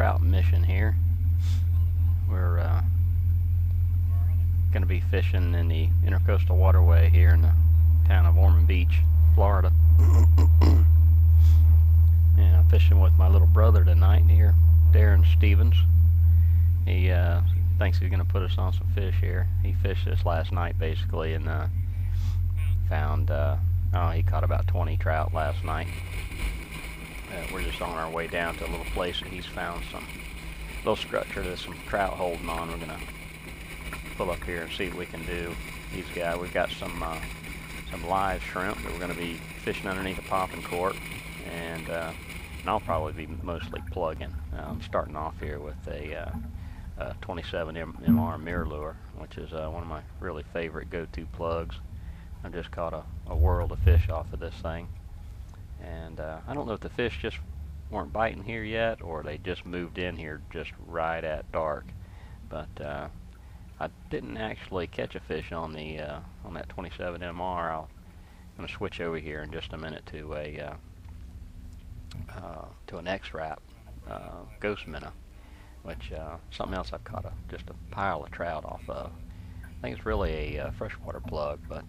trout mission here. We're going to be fishing in the Intracoastal waterway here in the town of Ormond Beach, Florida. And I'm fishing with my little brother tonight here, Darren Stevens. He thinks he's going to put us on some fish here. He fished this last night basically and found, he caught about 20 trout last night. We're just on our way down to a little place that he's found some little structure there's some trout holding on. We're going to pull up here and see what we can do. We've got some live shrimp that we're going to be fishing underneath a popping cork, and I'll probably be mostly plugging. I'm starting off here with a 27 MR mirror lure, which is one of my really favorite go-to plugs. I've just caught a world of fish off of this thing, and I don't know if the fish just weren't biting here yet or they just moved in here just right at dark, but I didn't actually catch a fish on that 27 MR. I'm going to switch over here in just a minute to an X-Wrap ghost minnow, which something else I've caught just a pile of trout off of. I think it's really a freshwater plug, but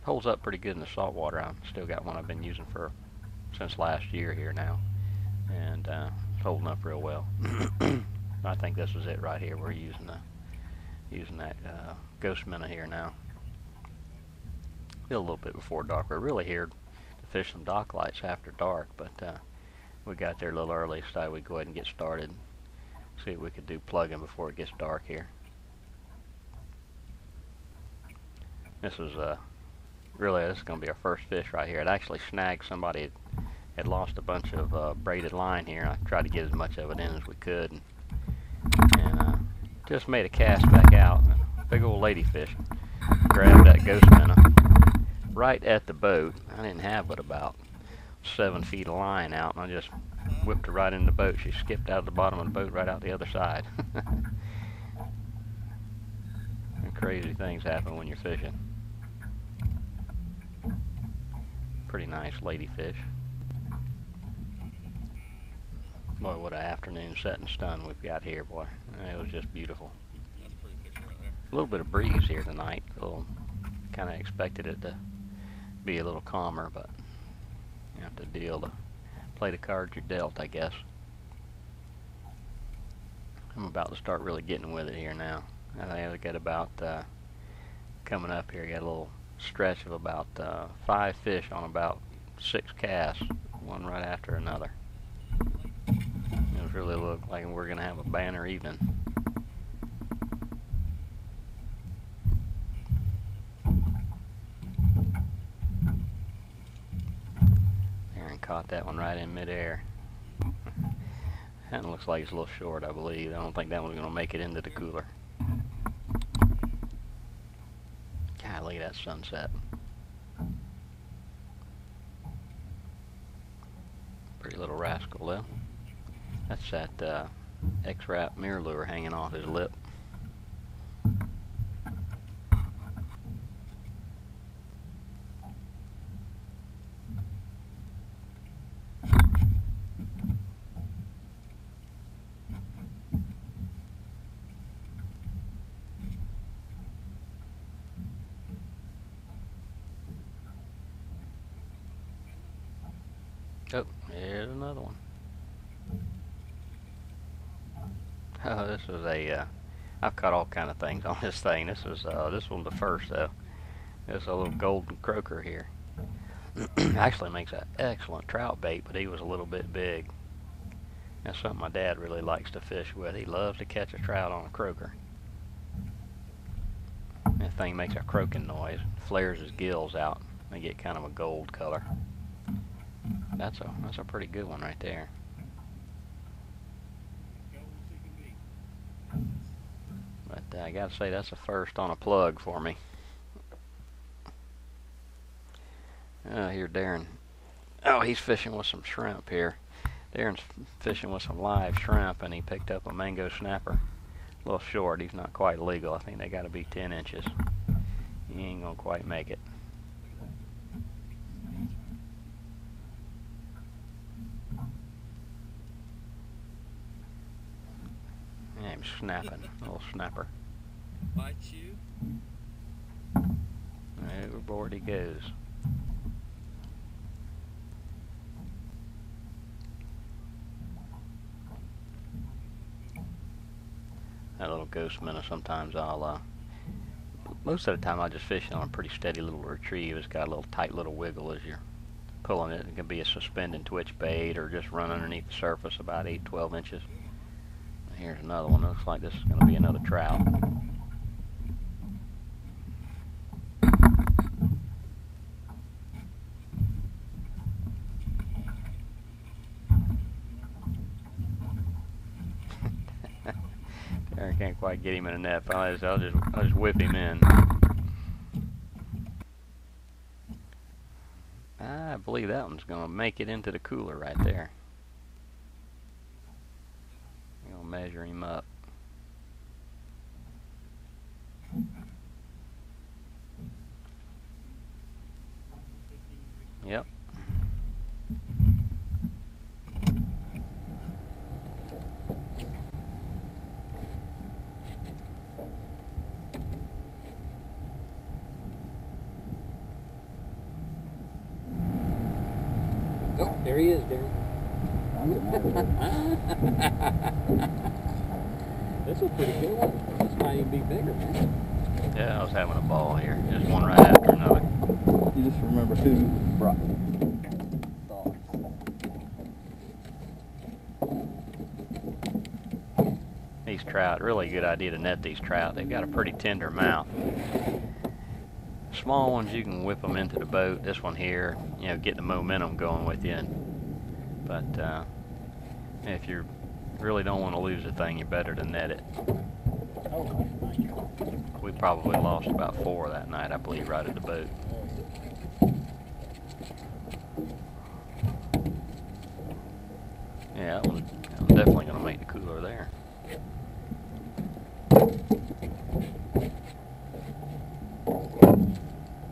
holds up pretty good in the saltwater. I've still got one I've been using since last year here now, and it's holding up real well. I think this is it right here. We're using that ghost minnow here now. Still a little bit before dark. We're really here to fish some dock lights after dark, but we got there a little early, so we'd go ahead and get started. See what we could do plugging before it gets dark here. This is going to be our first fish right here. It actually snagged somebody had lost a bunch of braided line here. I tried to get as much of it in as we could, and just made a cast back out. Big old ladyfish grabbed that ghost minnow right at the boat. I didn't have but about 7 feet of line out, and I just whipped her right in the boat. She skipped out of the bottom of the boat right out the other side. And crazy things happen when you're fishing. Pretty nice ladyfish. Boy, what an afternoon setting sun we've got here, boy. It was just beautiful. A little bit of breeze here tonight. Kind of expected it to be a little calmer, but you have to play the cards you're dealt, I guess. I'm about to start really getting with it here now. I think I got about coming up here. Got a little stretch of about 5 fish on about 6 casts, one right after another. It really looked like we're going to have a banner evening. Aaron caught that one right in midair. That one looks like it's a little short, I believe. I don't think that one's going to make it into the cooler. God, look at that sunset. Pretty little rascal though. That's that X-Wrap mirror lure hanging off his lip. Oh, here's another one. Oh, this is I've caught all kind of things on this thing. This one's the first though. This is a little golden croaker here. Actually makes an excellent trout bait, but he was a little bit big. That's something my dad really likes to fish with. He loves to catch a trout on a croaker. That thing makes a croaking noise, flares his gills out. They get kind of a gold color. That's a pretty good one right there. But I gotta say, that's a first on a plug for me. Here Darren. Oh, he's fishing with some shrimp here. Darren's fishing with some live shrimp, and he picked up a mango snapper. A little short. He's not quite legal. I think they got to be 10 inches. He ain't gonna quite make it. him snapping, a little snapper. Bite you. Overboard he goes. That little ghost minnow, sometimes I'll, most of the time I'll just fish it on a pretty steady little retrieve. It's got a little tight little wiggle as you're pulling it. It can be a suspend and twitch bait or just run underneath the surface about 8-12 inches. Here's another one. Looks like this is going to be another trout. I can't quite get him in a net. I'll just whip him in. I believe that one's going to make it into the cooler right there. I'm going to measure him up. Yep. Oh, there he is, Darren. This was pretty cool. This might even be bigger, man. Yeah, I was having a ball here. Just one right after another. You just remember who brought thoughts. These trout, really good idea to net these trout. They've got a pretty tender mouth. Small ones, you can whip them into the boat. This one here, you know, get the momentum going with you. But if you really don't want to lose the thing, you're better to net it. We probably lost about 4 that night, I believe, right at the boat. Yeah, that one's definitely going to make the cooler there.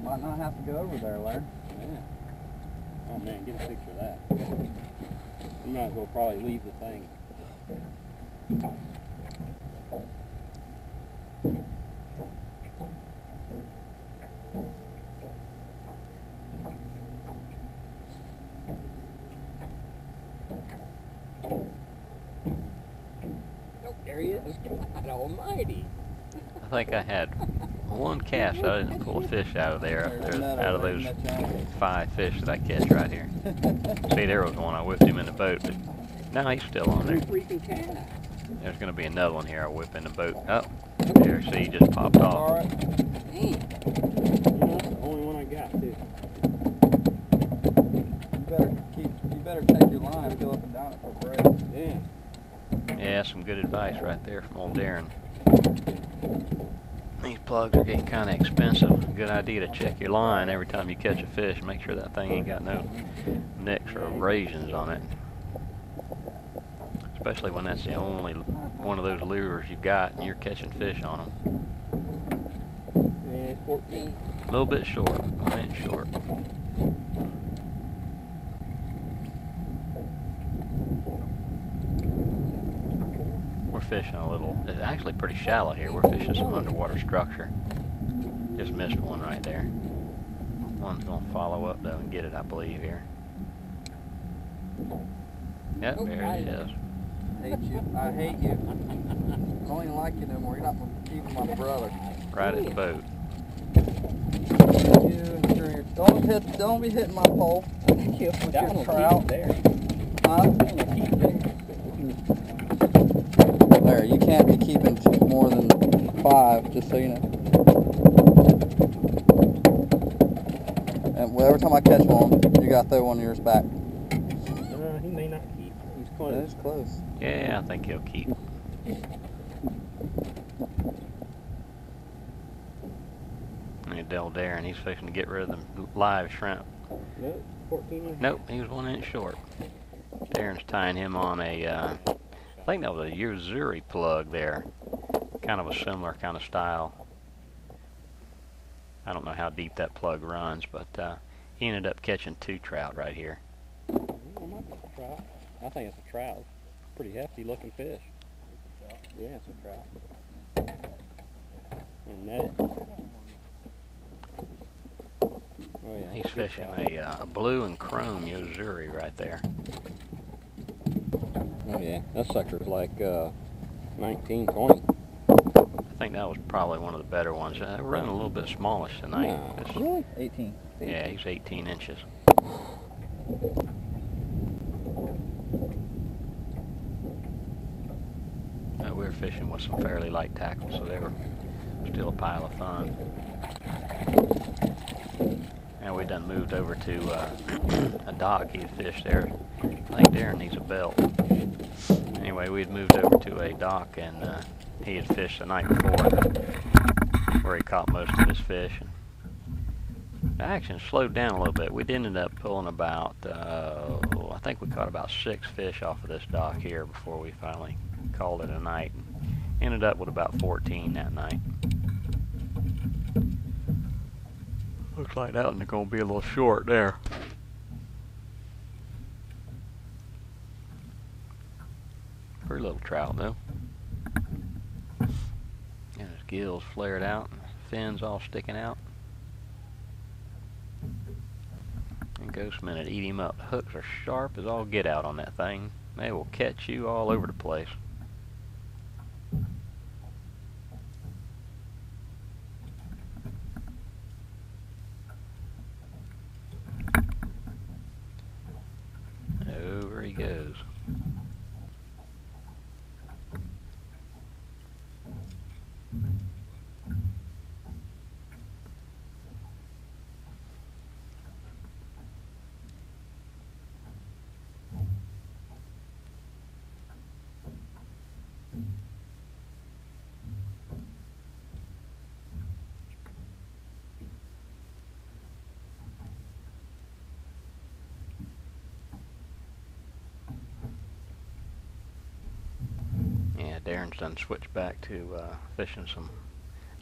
Might not have to go over there, Larry. Yeah. Oh man, get a picture of that. You might as well probably leave the thing. Oh, there he is. God almighty. I think I had one cast. I didn't pull a fish out of there. Out of those 5 fish that I catch right here. See, there was one. I whipped him in the boat, but now he's still on there. Freaking cat. There's going to be another one here. I whip in the boat. Oh, there. See, he just popped off. All right. Dang. That's the only one I got too. You better take your line and go up and down it for break. Yeah. Yeah, some good advice right there from old Darren. These plugs are getting kind of expensive. Good idea to check your line every time you catch a fish. Make sure that thing ain't got no nicks or abrasions on it. Especially when that's the only one of those lures you've got and you're catching fish on them. Yeah, 14. A little bit short, 1 inch short. We're fishing a little, it's actually pretty shallow here. We're fishing some underwater structure. Just missed one right there. One's going to follow up though and get it, I believe, here. Yep, there he is. Hate you. I hate you. I don't even like you no more. You're not even my brother. Right at the boat. Don't be hitting my pole. That one will trout. keep there. Huh? That one will keep there. There, you can't be keeping more than 5, just so you know. And every time I catch one, you gotta throw one of yours back. He may not keep. He's close. That is close. Yeah, I think he'll keep. And Del Darren, he's fixing to get rid of them live shrimp. Nope, 14. Nope, he was 1 inch short. Darren's tying him on a, I think that was a Yuzuri plug there. Kind of a similar kind of style. I don't know how deep that plug runs, but he ended up catching 2 trout right here. I think it's a trout. Pretty hefty looking fish. Yeah, it's a trout. And net. Oh yeah, He's fishing a blue and chrome Yozuri right there. Oh yeah, that sucker's like 19, 20. I think that was probably one of the better ones. We're running a little bit smallish tonight. Nah, It's- really? 18. yeah, he's 18 inches. We were fishing with some fairly light tackle, so they were still a pile of fun. And we done moved over to a dock. He had fished there. I think Darren needs a belt. Anyway, we had moved over to a dock, and he had fished the night before, where he caught most of his fish. And the action slowed down a little bit. We ended up pulling about, I think we caught about 6 fish off of this dock here before we finally called it a night. Ended up with about 14 that night. Looks like that one's going to be a little short there. Pretty little trout though. And his gills flared out, and his fins all sticking out. And Ghost Minute eat him up. The hooks are sharp as all get out on that thing. They will catch you all over the place. Over he goes. Yeah, Darren's done switched back to fishing some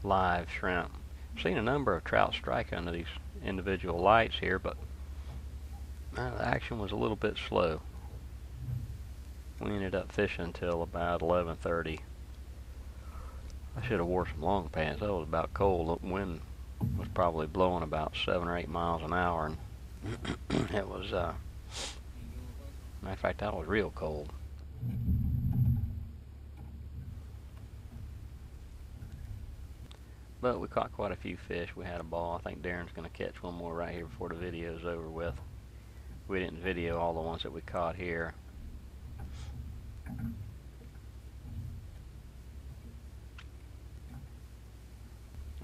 live shrimp. I've seen a number of trout strike under these individual lights here, but the action was a little bit slow. We ended up fishing until about 11:30. I should have wore some long pants. That was about cold. The wind was probably blowing about 7 or 8 miles an hour, and it was, matter of fact, that was real cold. But we caught quite a few fish. We had a ball. I think Darren's going to catch one more right here before the video's over with. We didn't video all the ones that we caught here.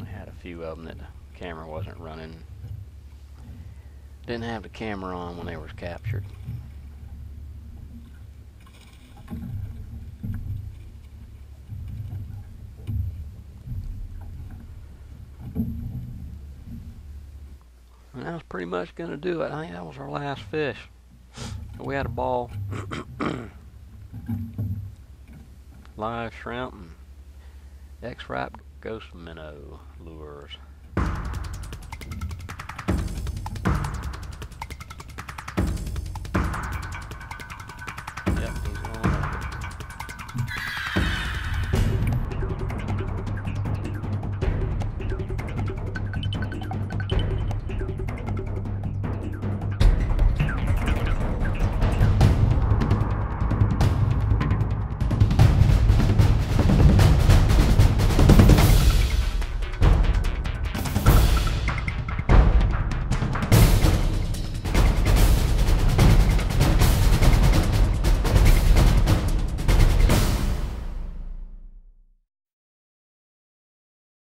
I had a few of them that the camera wasn't running. Didn't have the camera on when they were captured. And that was pretty much going to do it. I think that was our last fish. We had a ball. Live shrimp and X-Wrap Ghost Minnow lures.